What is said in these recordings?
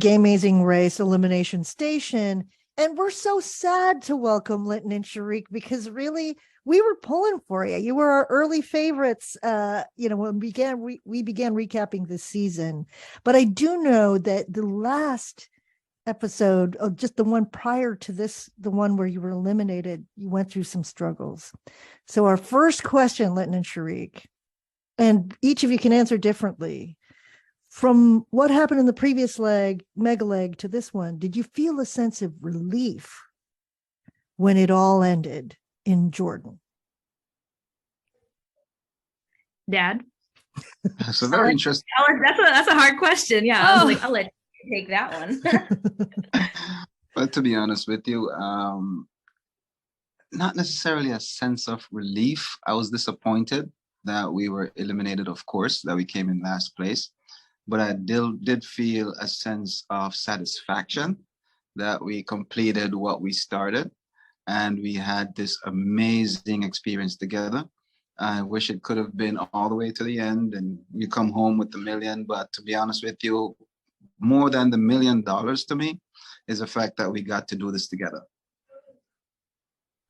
Gaymazing Race Elimination Station. And we're so sad to welcome Linton and Sharik because really we were pulling for you. You were our early favorites, when we began recapping this season. But I do know that the last episode, just the one prior to this, the one where you were eliminated, you went through some struggles. So our first question, Linton and Sharik, and each of you can answer differently. From what happened in the previous mega leg to this one, did you feel a sense of relief when it all ended in Jordan? Dad? That's a very interesting. That's a hard question. Yeah, I'll let you take that one. But to be honest with you, not necessarily a sense of relief. I was disappointed that we were eliminated, of course, that we came in last place. But I did feel a sense of satisfaction that we completed what we started and we had this amazing experience together. I wish it could have been all the way to the end and you come home with the million. But to be honest with you, more than the $1 million to me is the fact that we got to do this together.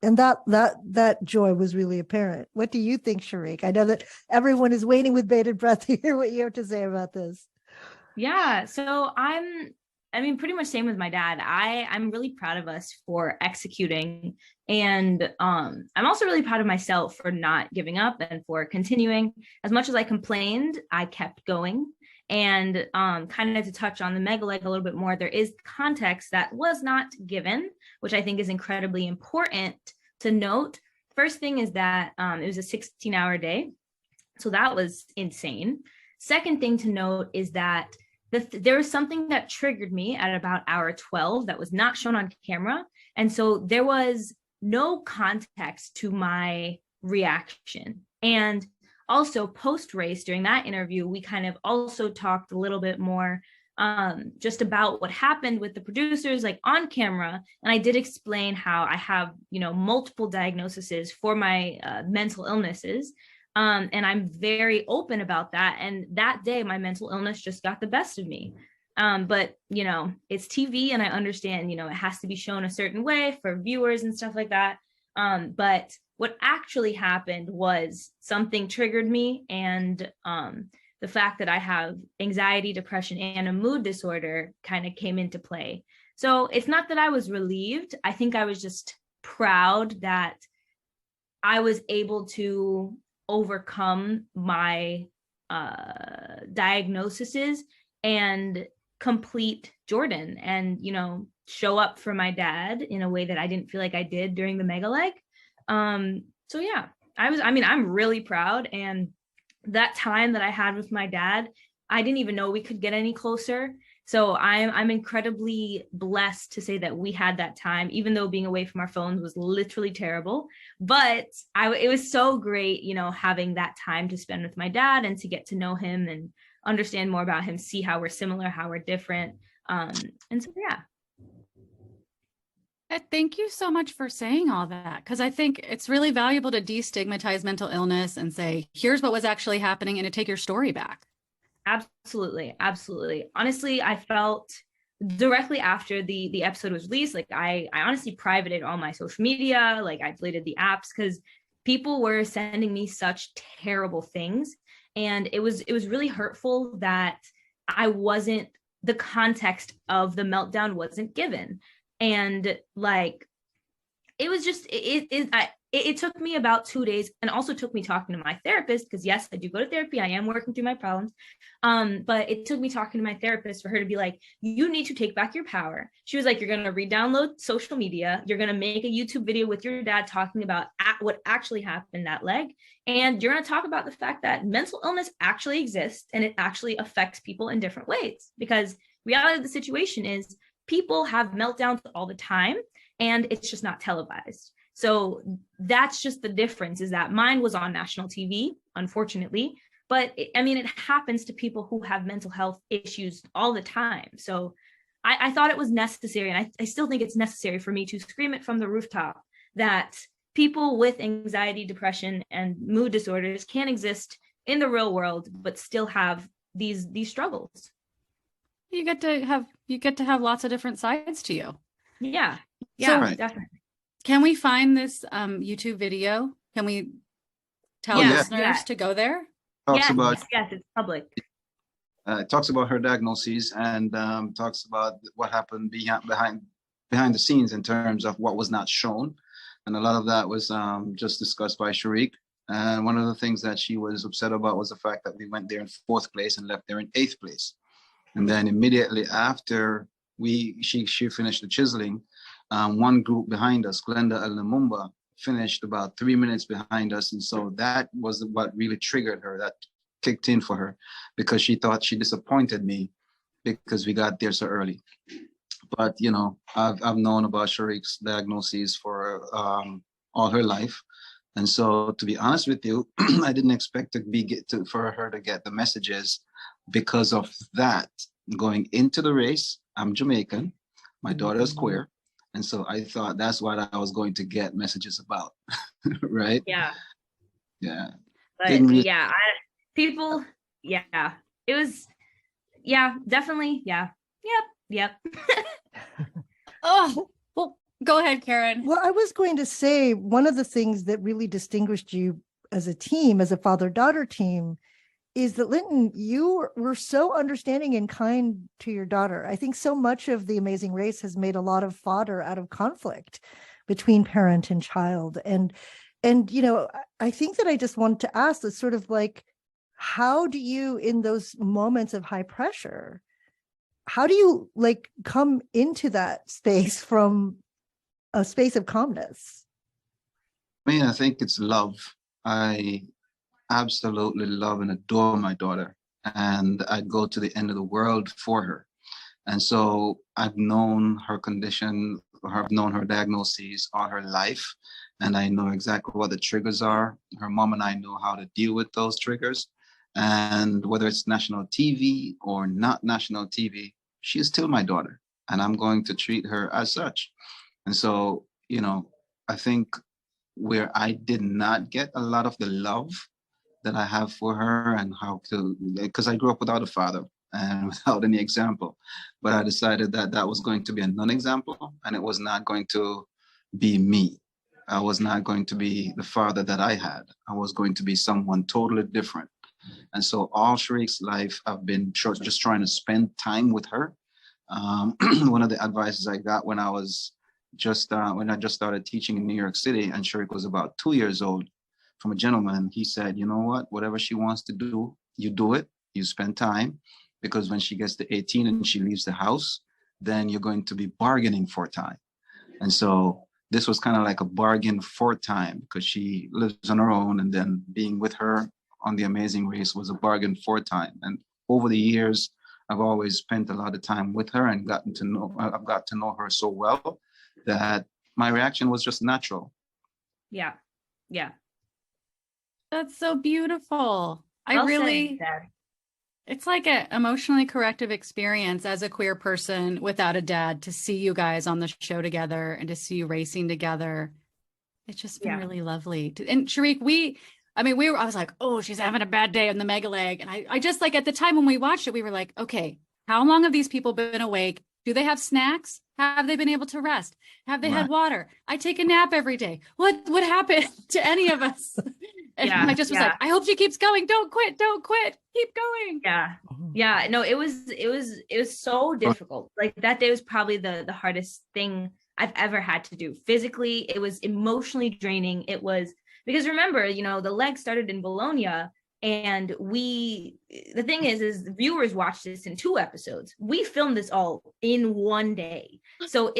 And that joy was really apparent. What do you think, Sharik? I know that everyone is waiting with bated breath to hear what you have to say about this. Yeah, so pretty much same with my dad. I'm really proud of us for executing. And I'm also really proud of myself for not giving up and for continuing. As much as I complained, I kept going. And kind of to touch on the mega leg a little bit more, there is context that was not given, which I think is incredibly important to note. First thing is that it was a 16-hour day. So that was insane. Second thing to note is that there was something that triggered me at about hour 12 that was not shown on camera. And so there was no context to my reaction. And also post-race during that interview, we kind of also talked a little bit more just about what happened with the producers, like on camera. And I did explain how I have, multiple diagnoses for my mental illnesses. And I'm very open about that. And that day, my mental illness just got the best of me. But, it's TV and I understand, it has to be shown a certain way for viewers and stuff like that. But what actually happened was something triggered me, and the fact that I have anxiety, depression, and a mood disorder kind of came into play. So it's not that I was relieved. I think I was just proud that I was able to overcome my diagnoses and complete Jordan and, show up for my dad in a way that I didn't feel like I did during the mega leg. So yeah, I'm really proud. And that time that I had with my dad, I didn't even know we could get any closer. So I'm incredibly blessed to say that we had that time, even though being away from our phones was literally terrible. But it was so great, having that time to spend with my dad and to get to know him and understand more about him, see how we're similar, how we're different. And so, yeah. Thank you so much for saying all that, because I think it's really valuable to destigmatize mental illness and say, here's what was actually happening, and to take your story back. Absolutely. Absolutely. Honestly, I felt directly after the episode was released, like I honestly privated all my social media, like I deleted the apps because people were sending me such terrible things. And it was really hurtful that the context of the meltdown wasn't given. And like, it was just, it took me about 2 days, and also took me talking to my therapist, because yes, I do go to therapy. I am working through my problems. But it took me talking to my therapist for her to be like, you need to take back your power. She was like, you're going to re-download social media. You're going to make a YouTube video with your dad talking about what actually happened that leg. And you're going to talk about the fact that mental illness actually exists and it actually affects people in different ways. Because reality of the situation is people have meltdowns all the time, and it's just not televised. So that's just the difference, is that mine was on national TV, unfortunately, but it happens to people who have mental health issues all the time. So I thought it was necessary, and I still think it's necessary for me to scream it from the rooftop that people with anxiety, depression, and mood disorders can exist in the real world, but still have these struggles. You get to have lots of different sides to you. Yeah. So Yeah, Right. definitely. can we find this YouTube video? Can we tell Oh, yeah. listeners Yeah. to go there? Talks Yes, about yes, it's public. it talks about her diagnoses and talks about what happened behind the scenes in terms of what was not shown, and a lot of that was just discussed by Sharik. And one of the things that she was upset about was the fact that we went there in 4th place and left there in 8th place. And then immediately after she finished the chiseling, one group behind us, Glenda and Lumumba, finished about 3 minutes behind us, and so that was what really triggered her. That kicked in for her because she thought she disappointed me because we got there so early. But you know, I've known about Sharik's diagnoses for all her life, and so to be honest with you, I didn't expect for her to get the messages because of that. Going into the race, I'm Jamaican, my daughter is queer, and so I thought that's what I was going to get messages about, right? Yeah. Yeah. But Didn't really- yeah, people, yeah, it was, yeah, definitely. Yeah. Yep. Oh, well, go ahead, Karen. Well, I was going to say one of the things that really distinguished you as a team, as a father-daughter team, is that Linton, you were so understanding and kind to your daughter. I think so much of the Amazing Race has made a lot of fodder out of conflict between parent and child. And you know, I think that I just wanted to ask this sort of like, how do you, in those moments of high pressure, how do you like come into that space from a space of calmness? I mean, I think it's love. I absolutely love and adore my daughter, and I'd go to the end of the world for her. And so I've known her condition, I've known her diagnoses all her life, and I know exactly what the triggers are. Her mom and I know how to deal with those triggers. And whether it's national TV or not national TV, she is still my daughter, and I'm going to treat her as such. And so, you know, I think where I did not get a lot of the love that I have for her, and how to, because I grew up without a father and without any example, but I decided that that was going to be a non-example, and it was not going to be me. I was not going to be the father that I had. I was going to be someone totally different. And so all Sharik's life, I've been just trying to spend time with her. One of the advices I got when I just started teaching in New York City, and Sharik was about 2 years old, from a gentleman. He said, you know what, whatever she wants to do, you do it, you spend time, because when she gets to 18 and she leaves the house, then you're going to be bargaining for time. And so this was kind of like a bargain for time, because she lives on her own, and then being with her on the Amazing Race was a bargain for time. And over the years, I've always spent a lot of time with her and I've got to know her so well that my reaction was just natural. Yeah. That's so beautiful. Well said, Dad. It's like an emotionally corrective experience as a queer person without a dad, to see you guys on the show together and to see you racing together. It's just been really lovely. And Sharik, I was like, oh, she's having a bad day on the mega leg. And I just, like, at the time when we watched it, we were like, okay, how long have these people been awake? Do they have snacks? Have they been able to rest? Have they had water? I take a nap every day. What happened to any of us? And I just was like, I hope she keeps going. Don't quit. Keep going. Yeah. No, it was so difficult. Like, that day was probably the hardest thing I've ever had to do. Physically, it was emotionally draining. It was, because remember, you know, the leg started in Bologna, and the thing is viewers watched this in 2 episodes. We filmed this all in 1 day. So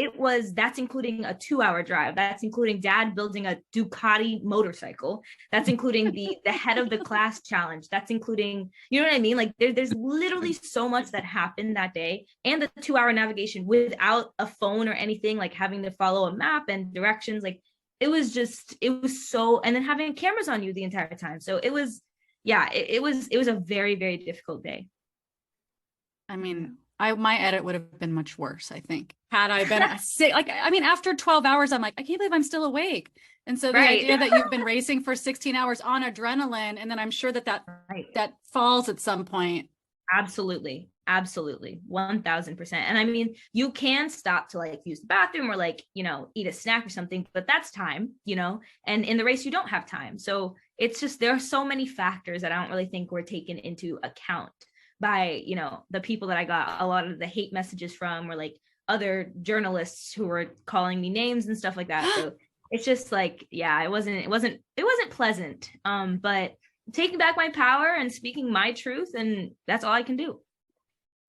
that's including a 2-hour drive. That's including Dad building a Ducati motorcycle. That's including the head of the class challenge. That's including, you know what I mean? Like, there's literally so much that happened that day, and the 2-hour navigation without a phone or anything, like having to follow a map and directions. Like, it was so, and then having cameras on you the entire time. So it was a very, very difficult day. I mean, my edit would have been much worse, I think, had I been sick. Like, I mean, after 12 hours, I'm like, I can't believe I'm still awake. And so the idea that you've been racing for 16 hours on adrenaline, and then I'm sure that falls at some point. Absolutely. Absolutely. 1000%. And I mean, you can stop to like use the bathroom or like, you know, eat a snack or something, but that's time, you know, and in the race, you don't have time. So it's just, there are so many factors that I don't really think were taken into account by, you know, the people that I got a lot of the hate messages from, or like other journalists who were calling me names and stuff like that. So it's just like, yeah, it wasn't pleasant. But taking back my power and speaking my truth, and that's all I can do.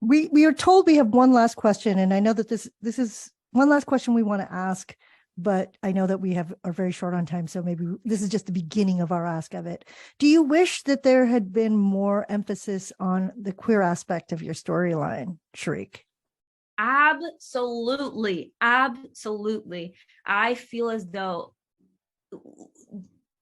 We are told we have one last question, and I know that this is one last question we want to ask, but I know that we are very short on time, so maybe this is just the beginning of our ask of it. Do you wish that there had been more emphasis on the queer aspect of your storyline, Sharik? Absolutely. I feel as though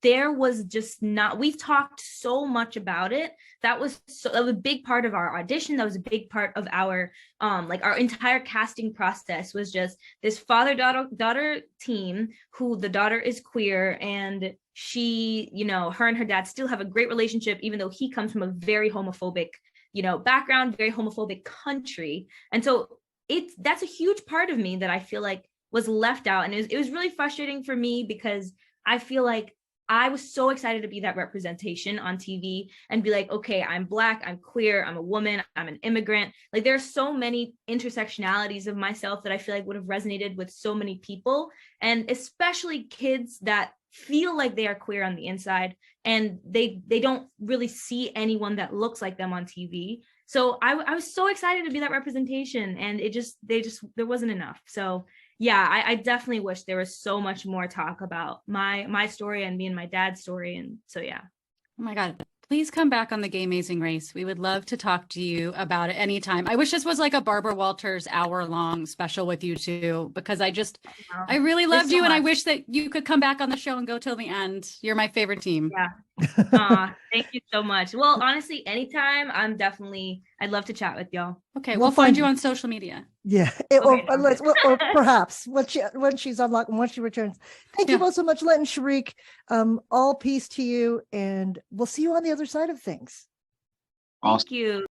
there was just not, we've talked so much about it. That was a big part of our audition. That was a big part of our like our entire casting process, was just this father-daughter team who the daughter is queer, and she, you know, her and her dad still have a great relationship, even though he comes from a very homophobic, you know, background, very homophobic country. And so that's a huge part of me that I feel like was left out. And it was really frustrating for me, because I feel like I was so excited to be that representation on TV and be like, okay, I'm Black, I'm queer, I'm a woman, I'm an immigrant. Like, there are so many intersectionalities of myself that I feel like would have resonated with so many people, and especially kids that feel like they are queer on the inside and they don't really see anyone that looks like them on TV. So I was so excited to be that representation, and there wasn't enough. So yeah, I definitely wish there was so much more talk about my story and me and my dad's story. And so, yeah. Oh my God. Please come back on the Gaymazing Race. We would love to talk to you about it anytime. I wish this was like a Barbara Walters hour-long special with you two, because I really loved you, and I wish that you could come back on the show and go till the end. You're my favorite team. Yeah. Thank you so much. Well, honestly, anytime, I'd love to chat with y'all. Okay, we'll find you on social media. Yeah, or perhaps when she's unlocked, once she returns. Thank you both so much, Linton, Sharik. All peace to you, and we'll see you on the other side of things. Thank you.